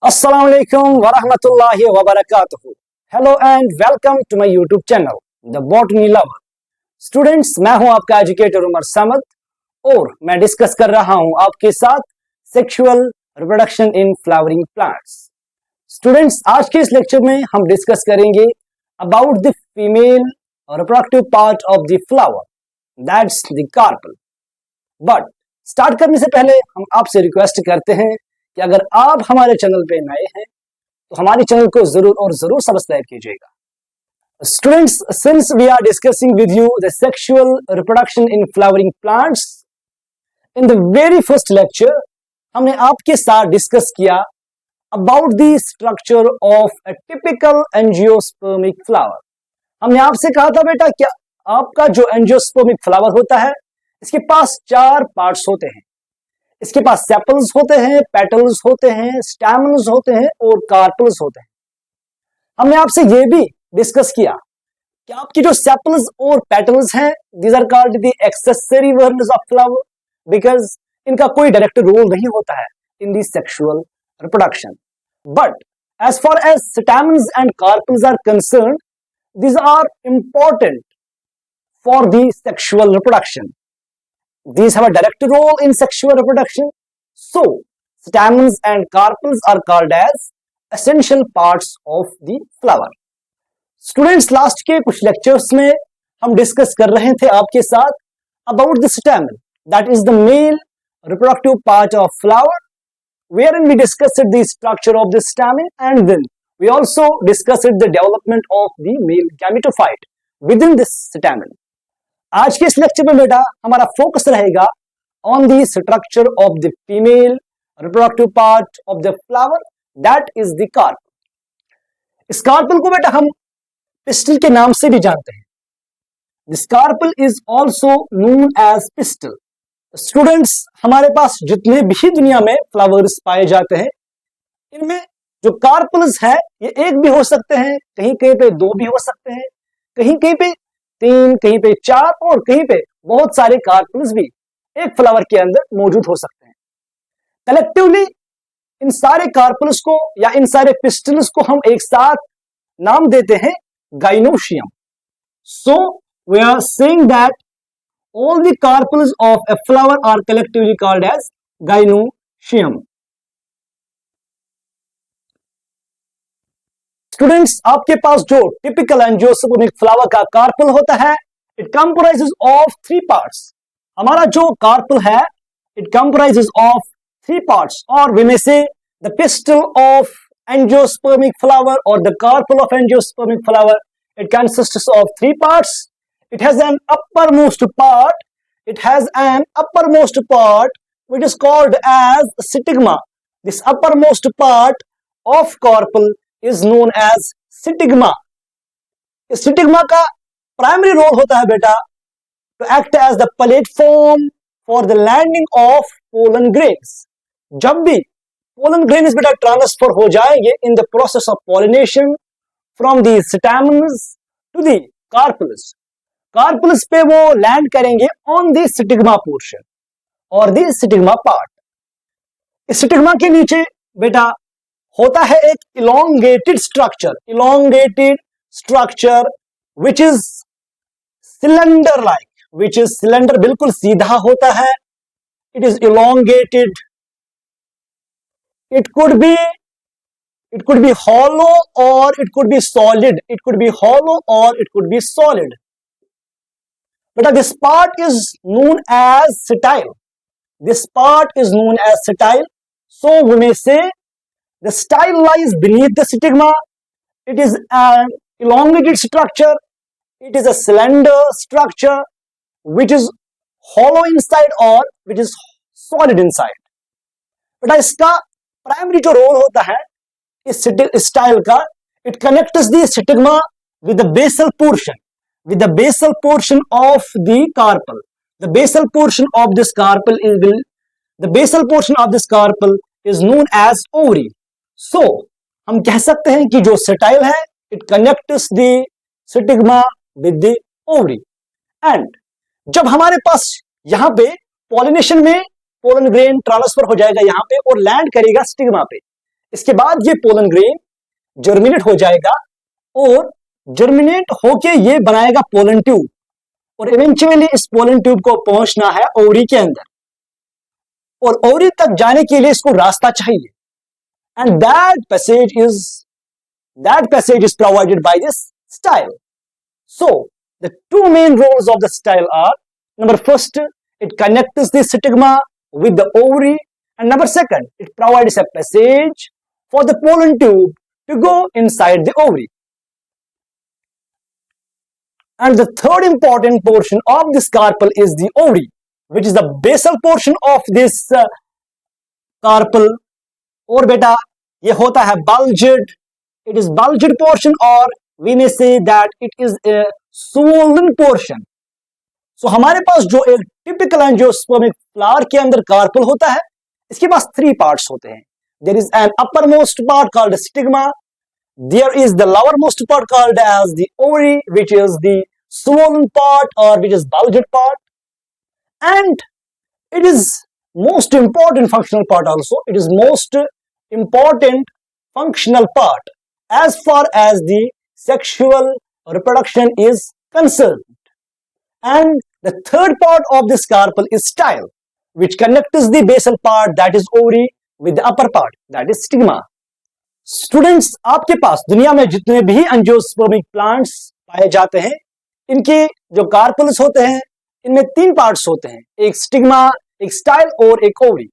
अस्सलाम वालेकुम वरहमतुल्लाहि वबरकातुहू। Hello and welcome to my YouTube channel the botany lover. Students, मैं हूं आपका एजुकेटर उमर समद और मैं डिस्कस कर रहा हूं आपके साथ sexual reproduction in flowering plants. Students, आज के इस लेक्चर में हम डिस्कस करेंगे about the female reproductive part of the flower, that's the carpel. But start करने से पहले हम आपसे रिक्वेस्ट करते हैं कि अगर आप हमारे चैनल पे नए हैं तो हमारे चैनल को जरूर और जरूर सब्सक्राइब कीजिएगा। Students, since we are discussing with you the sexual reproduction in flowering plants, in the very first lecture हमने आपके साथ डिस्कस किया about the structure of a typical angiospermic flower. हमने आपसे कहा था बेटा कि आपका जो एंजियोस्पर्मिक फ्लावर होता है इसके पास चार पार्ट्स होते हैं। इसके पास सेपल्स होते हैं, पेटल्स होते हैं, स्टैमेन्स होते हैं और कार्पल्स होते हैं। हमने आपसे ये भी डिस्कस किया कि आपकी जो सेपल्स और पेटल्स हैं, these are called the accessory whorls of flower, because इनका कोई डायरेक्ट रोल नहीं होता है in the sexual reproduction. But as far as stamens and carpels are concern, these are important for the sexual reproduction. These have a direct role in sexual reproduction. So, stamens and carpels are called as essential parts of the flower. Students, last के कुछ lectures में हम discuss कर रहे थे आपके साथ about the stamen, that is the male reproductive part of flower, wherein we discussed the structure of the stamen and then we also discussed the development of the male gametophyte within this stamen. आज के इस lecture में बेटा हमारा focus रहेगा on the structure of the female reproductive part of the flower, that is the carpel. इस carpel को बेटा हम पिस्टल के नाम से भी जानते हैं। This carpel is also known as pistil. Students, हमारे पास जितने भी दुनिया में फ्लावर्स पाए जाते हैं, इनमें जो कार्पल्स है ये एक भी हो सकते हैं, कहीं कहीं पे दो भी हो सकते हैं, कहीं कहीं पे तीन, कहीं पे चार और कहीं पे बहुत सारे कार्पल्स भी एक फ्लावर के अंदर मौजूद हो सकते हैं। कलेक्टिवली इन सारे कार्पल्स को या इन सारे पिस्टल्स को हम एक साथ नाम देते हैं gynoecium. So we are saying that all the carpels of a flower are collectively called as gynoecium. Students, आपके पास जो टिपिकल एंजियोस्पर्मिक फ्लावर का कार्पल होता है, it comprises of three parts. हमारा जो कार्पल है it comprises of three parts, और we may say the pistil of angiospermic flower और the carpel of angiospermic flower, it consists of three parts. It has an uppermost part. It has an uppermost part which is called as stigma. This uppermost part of carpel is known as stigma. इस stigma का primary role होता है बेटा to act as the platform for the landing of pollen grains. जब भी pollen grains बेटा transfer हो जाएंगे in the process of pollination from the stamens to the carpels, carpels पे वो लैंड करेंगे ऑन दी स्टिग्मा पोर्शन और the stigma part. इस स्टिग्मा के नीचे बेटा होता है एक elongated structure which is cylinder like, which is cylinder, बिल्कुल सीधा होता है। It is elongated, it could be hollow और it could be solid, it could be hollow और it could be solid. But this part is known as setiles. This part is known as setiles. So we may say the style lies beneath the stigma. It is an elongated structure. It is a slender structure which is hollow inside or which is solid inside. But इसका primary जो role होता है इस style का, it connects the stigma with the basal portion. With the basal portion of the carpel. The basal portion of this carpel is known as ovary. So हम कह सकते हैं कि जो setiles है it connects the stigma with the ovary. And जब हमारे पास यहाँ पे pollination में pollen grain ट्रांसफर हो जाएगा यहाँ पे और लैंड करेगा स्टिग्मा पे, इसके बाद ये पोलन ग्रेन जर्मिनेट हो जाएगा और जर्मिनेट होके ये बनाएगा पोलन ट्यूब, और इवेंचुअली इस पोलन ट्यूब को पहुंचना है ओवरी के अंदर, और ओवरी तक जाने के लिए इसको रास्ता चाहिए, and that passage is provided by this style. So the two main roles of the style are, number first, it connects the stigma with the ovary, and number second, it provides a passage for the pollen tube to go inside the ovary. And the third important portion of this carpel is the ovary, which is the basal portion of this carpel. और बेटा ये होता है bulged, it is bulged portion, or we may say that it is a swollen portion. So हमारे पास जो एक typical angiospermic flower के अंदर carpel होता है, इसके पास 3 parts होते हैं. There is an uppermost part called stigma. There is the lowermost part called as the ovary, which is the swollen part or which is bulged part. And it is most important functional part also. It is most important functional part as far as the sexual reproduction is concerned. And the third part of this carpel is style, which connects the basal part, that is ovary, with the upper part, that is stigma. Students, आपके पास दुनिया में जितने भी angiospermic plants पाए जाते हैं, इनके जो कार्पल्स होते हैं, इनमें 3 पार्ट्स होते हैं, एक स्टिग्मा, एक स्टाइल और एक ओवरी.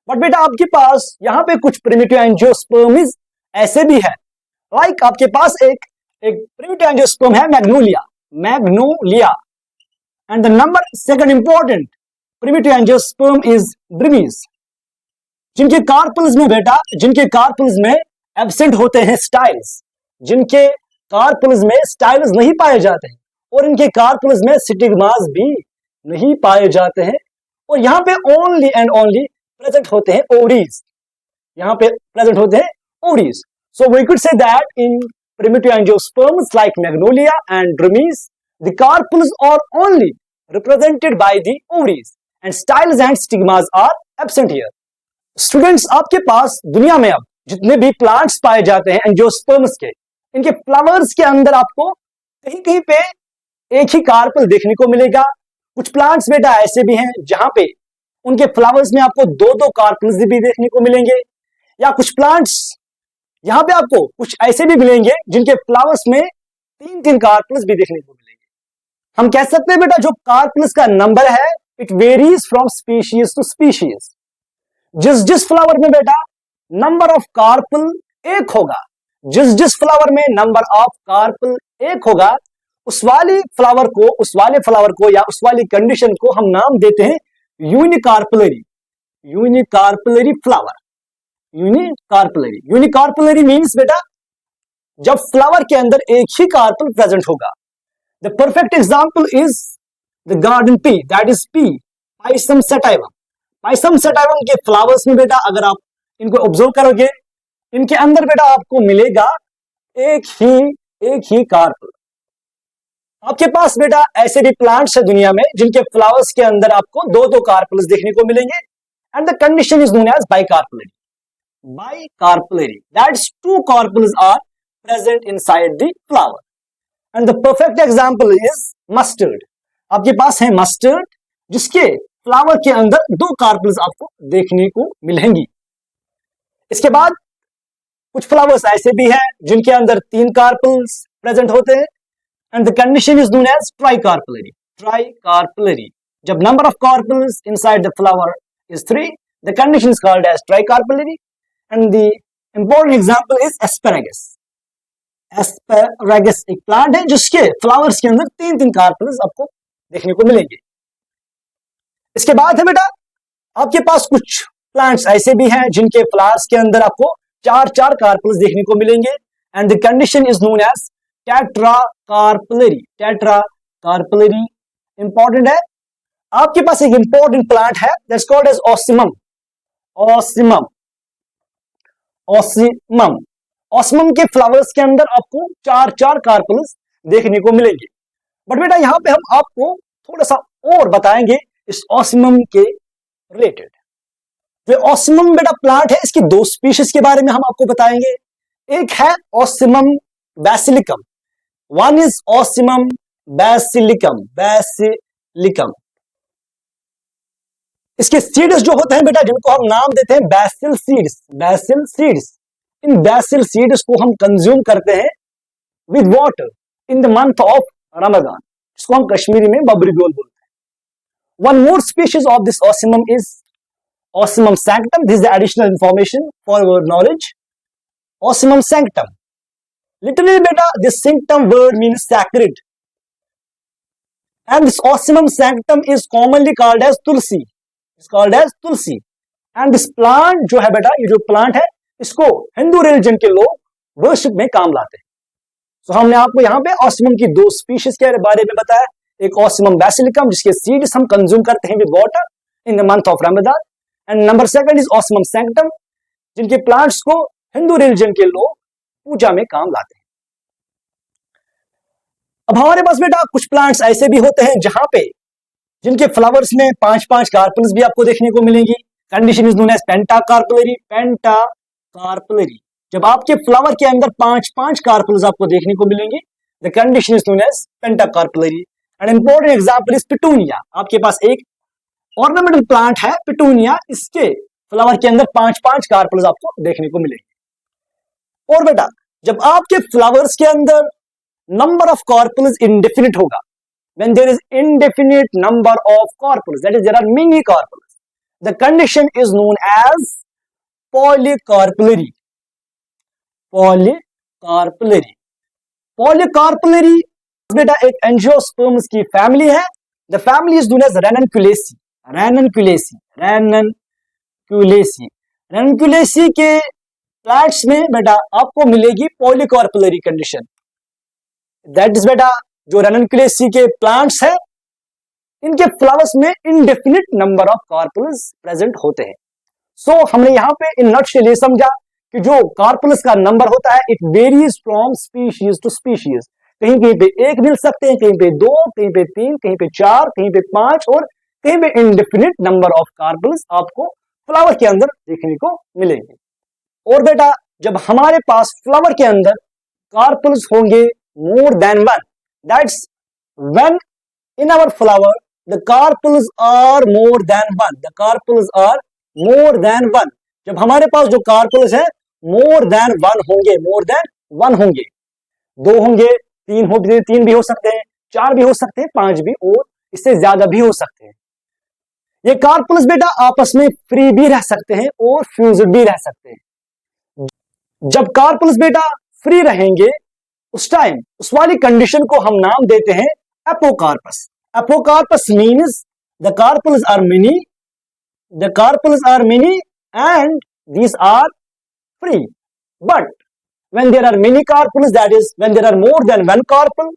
बट बेटा आपके पास यहाँ पे कुछ प्रिमिटिव एंजियोस्पर्म्स ऐसे भी है, लाइक आपके पास एक प्रिमिटिव एंजियोस्पर्म है magnolia, and the number second important primitive angiosperm is Drimys, जिनके कार्पल्स में एब्सेंट होते हैं स्टाइल्स, जिनके कार्पल्स में स्टाइल्स नहीं पाए जाते हैं, और इनके कार्पल्स में स्टिग्मास भी नहीं पाए जाते हैं, और यहाँ पे ओनली एंड ओनली प्रेजेंट होते हैं ओवरीज. यहाँ पे प्रेजेंट होते हैं ovaries. So we could say that in primitive angiosperms like magnolia and dremes, the carpels are only represented by the ovaries and styles and stigmas are absent here. Students, आपके पास दुनिया में अब जितने भी प्लांट्स पाए जाते हैं एंजियोस्पर्म्स के, इनके फ्लावर्स के अंदर आपको कहीं कहीं पे एक ही कार्पल देखने को मिलेगा. कुछ प्लांट्स बेटा ऐसे भी हैं जहां पे उनके फ्लावर्स में आपको 2-2 कार्पल्स भी देखने को मिलेंगे, या कुछ प्लांट्स यहां पे आपको कुछ ऐसे भी मिलेंगे जिनके फ्लावर्स में 3-3 कार्पल्स भी देखने को मिलेंगे. हम कह सकते हैं बेटा जो कार्पल्स का नंबर है, it varies from species to species. जिस फ्लावर में बेटा नंबर ऑफ कार्पल 1 होगा, जिस फ्लावर में नंबर ऑफ कार्पल 1 होगा, उस वाले फ्लावर को या उस वाली कंडीशन को हम नाम देते हैं यूनिकार्पलरी फ्लावर. यूनिकार्पलरी मीन्स बेटा जब फ्लावर के अंदर एक ही कार्पल प्रेजेंट होगा. The perfect example is the garden pea, that is P, Pisum sativum. Pisum sativum के फ्लावर्स में बेटा अगर आप इनको ऑब्जर्व करोगे, इनके अंदर बेटा आपको मिलेगा एक ही कार्पल. आपके पास बेटा ऐसे भी प्लांट्स है दुनिया में जिनके फ्लावर्स के अंदर आपको 2-2 कार्पल्स देखने को मिलेंगे, and the condition is known as bicarpellary. That's 2 carpels are present inside the flower. And the perfect example is mustard. आपके पास है मस्टर्ड जिसके फ्लावर के अंदर 2 कार्पल्स आपको देखने को मिलेंगी. इसके बाद कुछ फ्लावर्स ऐसे भी हैं जिनके अंदर 3 कार्पल्स प्रेजेंट होते हैं, and the condition is known as tricarpillary. जब number of carpels inside the flower is 3, the condition is called as tricarpillary. And the important example is asparagus. Asparagus एक प्लांट है जिसके फ्लावर्स के अंदर 3-3 carpals आपको देखने को मिलेंगे. इसके बाद है बेटा आपके पास कुछ प्लांट्स ऐसे भी हैं जिनके फ्लावर्स के अंदर आपको 4-4 कार्पल्स देखने को मिलेंगे, and the condition is known as tetracarpellary. Important है. आपके पास एक इंपॉर्टेंट प्लांट है that's called as Ocimum. Ocimum के फ्लावर्स के अंदर आपको 4-4 कार्पल्स देखने को मिलेंगे. बट बेटा यहां पे हम आपको थोड़ा सा और बताएंगे इस ऑसिमम के रिलेटेड. जो ऑसिमम बेटा प्लांट है, इसकी दो स्पीशीज के बारे में हम आपको बताएंगे। एक है ऑसिमम बैसिलिकम, वन इज ऑसिमम बैसिलिकम। इसके सीड्स जो होते हैं बेटा, जिनको हम नाम देते हैं बैसिल सीड्स, इन बैसिल सीड्स को हम कंज्यूम करते हैं with water in the month of Ramzan, जिसको हम कश्मीरी में बबरी गोल बोलते हैं। One more species of this Ocimum is Ocimum sanctum. This is the additional information for your knowledge. Ocimum sanctum, literally बेटा this sanctum word means sacred, and this Ocimum sanctum is commonly called as tulsi. It's called as tulsi. And this plant जो है बेटा, ये जो plant है, इसको Hindu religion के लोग वर्शिप में काम लाते हैं। तो हमने आपको यहाँ पे ऑसिमम की दो स्पीशीज के बारे में बताया। एक ऑसिमम बैसिलिकम, जिसके सीड्स हम कंज्यूम करते हैं with water in the month of Ramzan, and number second is Ocimum sanctum, जिनके प्लांट्स को हिंदू रिलीजन के लोग पूजा में काम लाते हैं। अब हमारे पास बेटा कुछ प्लांट्स ऐसे भी होते हैं जहां पे जिनके फ्लावर्स में 5-5 कार्पेल्स भी आपको देखने को मिलेंगी। Condition is known as pentacarpellary. जब आपके फ्लावर के अंदर 5-5 कार्पेल्स आपको देखने को मिलेंगी, the condition is known as pentacarpellary. And important example is petunia. आपके पास एक ऑर्नामेंटल प्लांट है पिटूनिया, इसके फ्लावर के अंदर 5-5 कार्पेल्स आपको देखने को मिलेंगे। और बेटा जब आपके फ्लावर्स के अंदर number of carpels indefinite होगा, when there is indefinite number of carpels, that is there are many carpels, the condition is known as polycarpellary. Polycarpellary बेटा एक एंजियोस्पर्म्स की फैमिली है। The family is known as Ranunculaceae के plants में बेटा आपको मिलेगी पॉलीकार्पेलरी कंडीशन। दैट इज बेटा जो रैननक्यूलेसी के प्लांट्स है, इनके फ्लावर्स में indefinite number of carpels present होते हैं। सो हमने यहाँ पे इन नटशेल ये समझा कि जो कार्पेल्स का नंबर होता है, it varies from species to species. कहीं कहीं पे 1 मिल सकते हैं, कहीं पे 2, कहीं पे 3, कहीं पे 4, कहीं पे 5 और कहीं पे इनडेफिनिट नंबर ऑफ कार्पेल्स आपको फ्लावर के अंदर देखने को मिलेंगे। और बेटा जब हमारे पास फ्लावर के अंदर कार्पेल्स होंगे more than one, that's when in our flower the carpels are more than one. जब हमारे पास जो कार्पेल्स है more than one होंगे, 2 होंगे, 3 भी हो सकते हैं, 4 भी हो सकते हैं, 5 भी और इससे ज्यादा भी हो सकते हैं। ये कार्पेल्स बेटा आपस में फ्री भी रह सकते हैं और फ्यूज्ड भी रह सकते हैं। जब कार्पेल्स बेटा फ्री रहेंगे उस टाइम उस वाली कंडीशन को हम नाम देते हैं apocarpous. Apocarpous means the carpels are many and these are free. But when there are many carpels, that is when there are more than one carpel,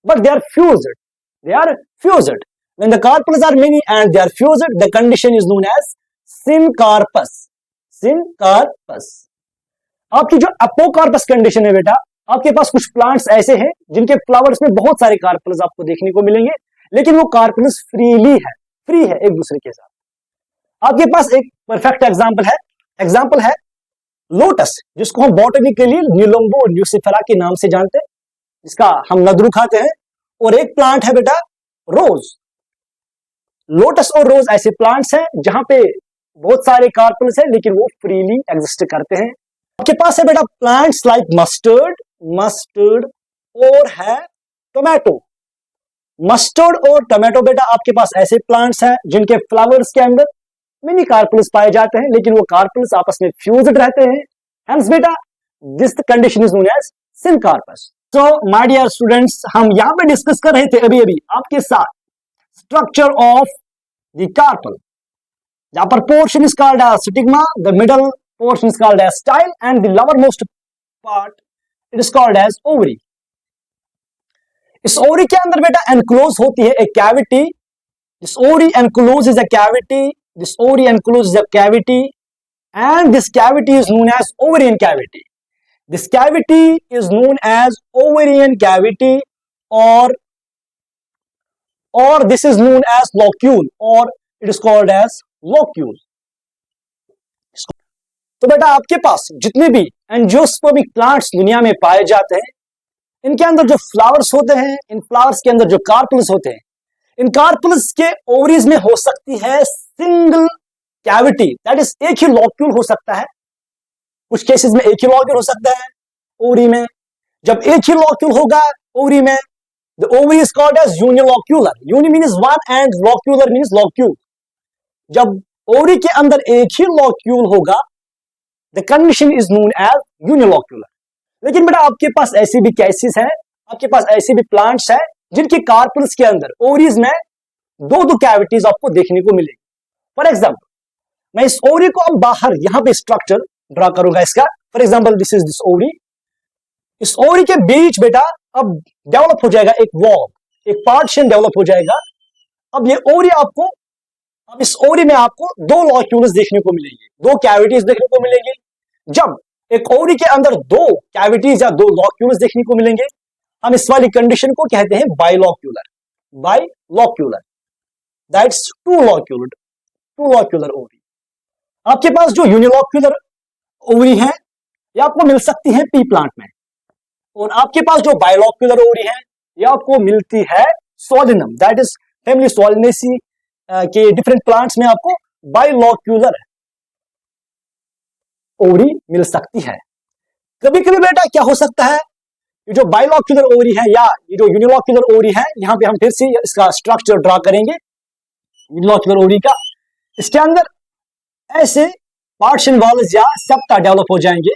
but they are fused. When the carpels are many and they are fused, the condition is known as syncarpus. आपकी जो apocarpous condition है बेटा, आपके पास कुछ plants ऐसे हैं जिनके flowers में बहुत सारे कार्पेल्स आपको देखने को मिलेंगे, लेकिन वो कार्पेल्स फ्री है एक दूसरे के साथ। आपके पास एक परफेक्ट एग्जांपल है लोटस, जिसको हम बॉटनिकली न्यूलोम्बो न्यूसिफेरा के नाम से जानते हैं, जिसका हम नदरू खाते हैं। और एक प्लांट है बेटा रोज। लोटस और रोज ऐसे प्लांट्स हैं जहां पे बहुत सारे कार्पेल्स हैं, लेकिन वो फ्रीली एग्जिस्ट करते हैं। आपके पास है बेटा प्लांट्स लाइक मस्टर्ड और है टोमेटो। मस्टर्ड और टोमेटो बेटा आपके पास ऐसे प्लांट्स हैं जिनके फ्लावर्स के अंदर मिनी कार्पेल्स पाए जाते हैं, लेकिन वो कार्पेल्स आपस में फ्यूज्ड रहते हैं। हेंस बेटा this condition is known as syncarpous. So my dear students, हम यहाँ पे डिस्कस कर रहे थे अभी आपके साथ structure of the carpel. The upper portion is called as stigma, the middle portion is called as style, and the lowermost part it is called as ovary. इस ओवरी के अंदर बेटा एनक्लोज होती है एक cavity. This ovary encloses a cavity. This ovary encloses a cavity, and this cavity is known as ovarian cavity. This cavity is known as ovarian cavity, or this is known as locule, or it is called as locule. तो बेटा आपके पास जितने भी angiospermic plants दुनिया में पाए जाते हैं, इनके अंदर जो फ्लावर्स होते हैं, इन फ्लावर्स के अंदर जो कार्पेल्स होते हैं, इन कार्पेल्स के ओवरीज में हो सकती है सिंगल कैविटी, दैट इज एक ही लॉक्यूल हो सकता है। कुछ केसेस में एक ही लॉक्यूल हो सकता है ओवरी में। जब एक ही लॉक्यूल होगा ओवरी में, the ovary is called as unilocular. Uni means one and locular means locule. जब ओवरी के अंदर एक ही लॉक्यूल होगा, the condition is known as unilocular. लेकिन बेटा आपके पास ऐसी भी केसेस है, आपके पास ऐसे भी प्लांट्स है जिनके कार्पेल्स के अंदर ओवरीज में दो दो कैविटीज आपको देखने को मिलेगी। फॉर एग्जाम्पल, मैं इस ओवरी को अब बाहर यहां पे स्ट्रक्चर ड्रा करूंगा इसका। For example, this is this ovary. इस ओवरी के बीच बेटा अब डेवलप हो जाएगा एक वॉल, एक पार्टीशन डेवलप हो जाएगा। अब ये ओवरी आपको, अब इस ओवरी में आपको दो लॉक्यूल्स देखने को मिलेंगे, दो कैविटीज देखने को मिलेंगे। जब एक ओवरी के अंदर दो कैविटीज या दो लॉक्यूल्स देखने को मिलेंगे, हम इस वाली कंडीशन को कहते हैं बाइलॉक्यूलर। बाइलॉक्यूलर, दैट्स टू लॉक्यूलर ओवरी। आपके पास जो यूनिलॉक्यूलर ओवरी है ये आपको मिल सकती है पी प्लांट में, और आपके पास जो बाइलॉक्यूलर ओवरी है ये आपको मिलती है सोलिनम, दैट इज फैमिली सोलिनेसी के डिफरेंट प्लांट्स में आपको बाइलॉक्यूलर ओवरी मिल सकती है। कभी कभी बेटा क्या हो सकता है, ये जो बाइलॉक्यूलर ओवरी है या ये जो यूनिलॉक्यूलर ओवरी है, यहां पे हम फिर से इसका स्ट्रक्चर ड्रा करेंगे यूनिलॉक्यूलर ओवरी का। इसके अंदर ऐसे पार्टीशन वॉल्स या सेप्टा डेवलप हो जाएंगे,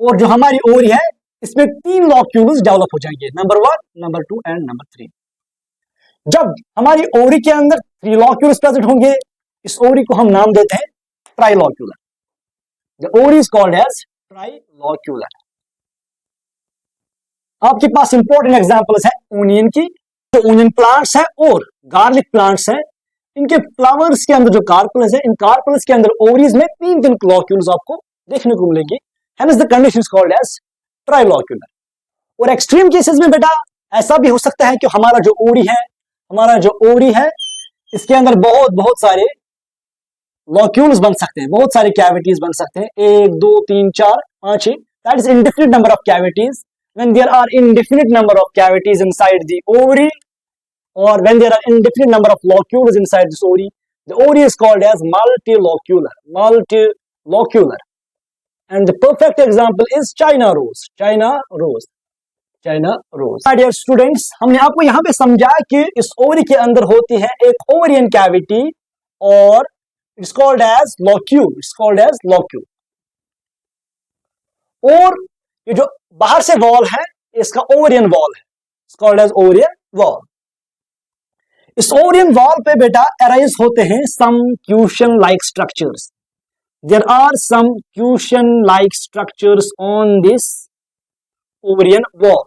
और जो हमारी ओवरी है इसमें तीन लॉक्यूल्स डेवलप हो जाएंगे, नंबर 1, नंबर 2 एंड नंबर 3। जब हमारी ओवरी के अंदर 3 लॉक्यूल्स प्रेजेंट होंगे, इस ओवरी को हम नाम देते हैं trilocular. The ovary is called as trilocular. आपके पास इंपॉर्टेंट एग्जांपल्स है ओनियन की। जो ओनियन प्लांट्स है और गार्लिक प्लांट्स है, इनके फ्लावर्स के अंदर जो कार्पेल्स है, इन कार्पेल्स के अंदर ओवरीज में तीन लॉक्यूल्स आपको देखने को मिलेंगे। Hence the condition is called as trilocular. और एक्सट्रीम केसेस में बेटा ऐसा भी हो सकता है कि हमारा जो ओवरी है इसके अंदर बहुत सारे लॉक्यूल्स बन सकते हैं, बहुत सारे कैविटीज बन सकते हैं, 1 2 3 4 5 6, that is indefinite number of cavities. When there are indefinite number of cavities inside the ovary, or when there are indefinite number of locules inside this ovary, the ovary is called as multilocular. And the perfect example is China rose. My dear students, हमने आपको यहाँ पे समझा कि इस ovary के अंदर होती है एक ओवरियन कैविटी और it's called as locule. और ये जो बाहर से वॉल है इसका ओवरियन वॉल है, it's called as ovarian wall. इस ओवरियन वॉल पे बेटा अराइज होते हैं some cushion like structures. There are some cushion like structures on this ovarian wall.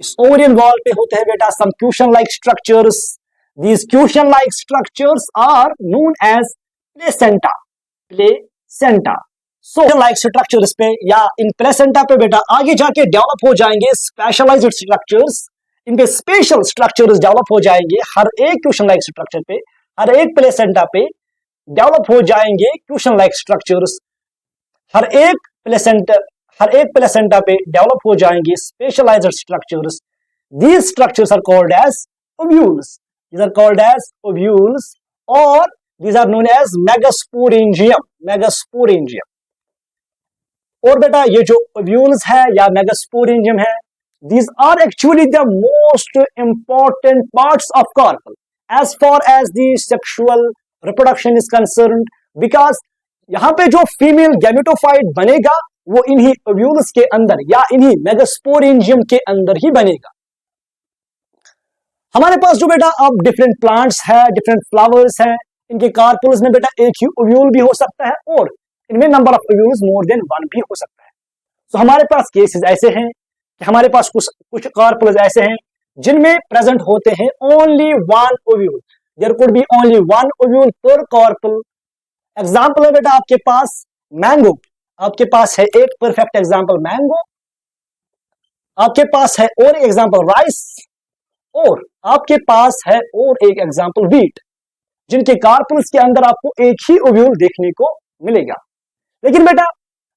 इस ओवरियन वॉल पे होते हैं बेटा some cushion like structures. These cushion like structures are known as placenta. So like structures पे या इन placenta पे बेटा आगे जाके डेवलप हो जाएंगे स्पेशलाइज्ड स्ट्रक्चर्स। इनके स्पेशल स्ट्रक्चर्स डेवलप हो जाएंगे हर एक क्यूशन लाइक स्ट्रक्चर पे, हर एक प्लेसेंटा पे डेवलप हो जाएंगे क्यूशन लाइक स्ट्रक्चर्स। हर एक प्लेसेंटा पे डेवलप हो जाएंगे specialized structures. These structures are called as ovules. और these are known as megasporangium। और बेटा ये जो ओव्यूल्स है या मेगास्पोरेंजियम है, these are actually the most important parts of carpel as far as the sexual reproduction is concerned, because यहाँ पे जो फीमेल गैमेटोफाइट बनेगा वो इन्हीं ओव्यूल्स के अंदर या इन्हीं मेगास्पोरेंजियम के अंदर ही बनेगा। हमारे पास जो बेटा अब डिफरेंट प्लांट्स है, डिफरेंट फ्लावर्स है, इनके कार्पेल्स में बेटा एक ही ओव्यूल भी हो सकता है और इनमें number of ovules more than 1 भी हो सकता है। तो हमारे पास केसेस ऐसे हैं कि हमारे पास कुछ कार्पेल्स ऐसे हैं जिनमें प्रेजेंट होते हैं only 1 ovule. There could be only 1 ovule per carpel. Example है बेटा आपके पास मैंगो, आपके पास है एक परफेक्ट एग्जांपल मैंगो, आपके पास है और एक एग्जांपल राइस, और आपके पास है और एक एग्जांपल व्हीट, जिनके कार्पेल्स के अंदर आपको एक ही ओव्यूल देखने को मिलेगा। लेकिन बेटा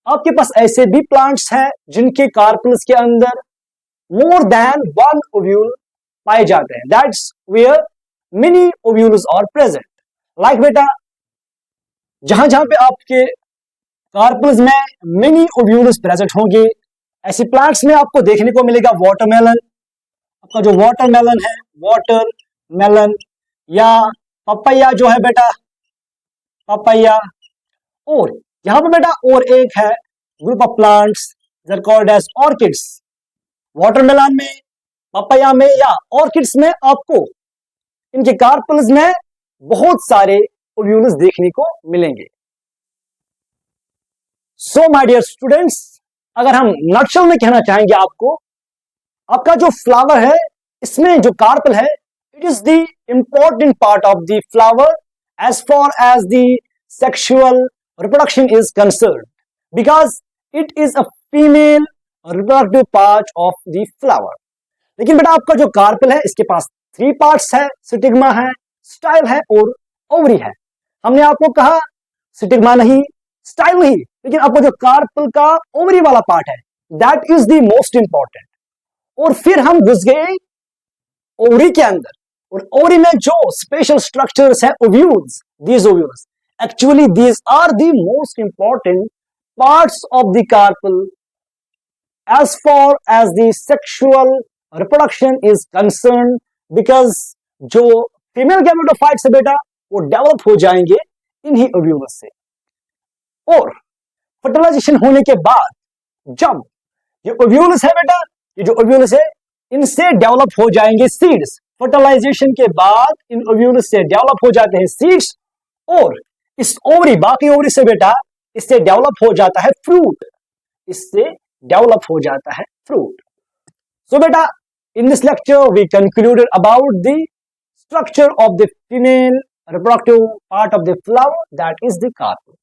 आपके पास ऐसे भी प्लांट्स हैं जिनके कार्पल्स के अंदर मोर देन वन ओव्यूल पाए जाते हैं. That's where many ovules are present. Like बेटा, जहां जहां पे आपके कार्पल्स में मेनी ओव्यूल्स प्रेजेंट होंगे, ऐसे प्लांट्स में आपको देखने को मिलेगा वाटरमेलन. आपका जो वाटरमेलन है, वाटरमेलन या पपैया जो है बेटा, पपैया. और यहां पर बेटा और एक है group of plants that called as orchids. Watermelon में, पपैया में या ऑर्किड्स में आपको इनके कार्पल्स में बहुत सारे ओव्यूल्स देखने को मिलेंगे. सो माय डियर स्टूडेंट्स, अगर हम नटशल में कहना चाहेंगे आपको, आपका जो फ्लावर है इसमें जो कार्पल है, it is the important part of the flower as far as the sexual reproduction is concern, because it is a female reproductive part of the flower. लेकिन बेटा आपका जो कार्पल है इसके पास 3 पार्ट्स है, स्टिग्मा है, स्टाइल है और ओवरी है. हमने आपको कहा स्टिग्मा नहीं, स्टाइल नहीं, लेकिन आपको जो कार्पल का ओवरी वाला पार्ट है that is the most important. और फिर हम घुस गए ओवरी के अंदर, और ओवरी में जो स्पेशल स्ट्रक्चर्स है ovules, these ovules actually these are the most important parts of the carpel as far as the sexual reproduction is concerned, because जो फीमेल गैमेटोफाइट्स है बेटा वो डेवलप हो जाएंगे इन्हीं ओव्यूल्स से. और फर्टिलाइजेशन होने के बाद जब ये ओव्यूल्स है बेटा, ये जो ओव्यूल्स है इनसे डेवलप हो जाएंगे सीड्स. फर्टिलाइजेशन के बाद इन ओव्यूल्स से डेवलप हो जाते हैं सीड्स, और इस ओवरी, बाकी ओवरी से बेटा इससे डेवलप हो जाता है फ्रूट. इससे डेवलप हो जाता है फ्रूट. सो बेटा, in this lecture we concluded about the structure of the female reproductive part of the flower, that is the carpel.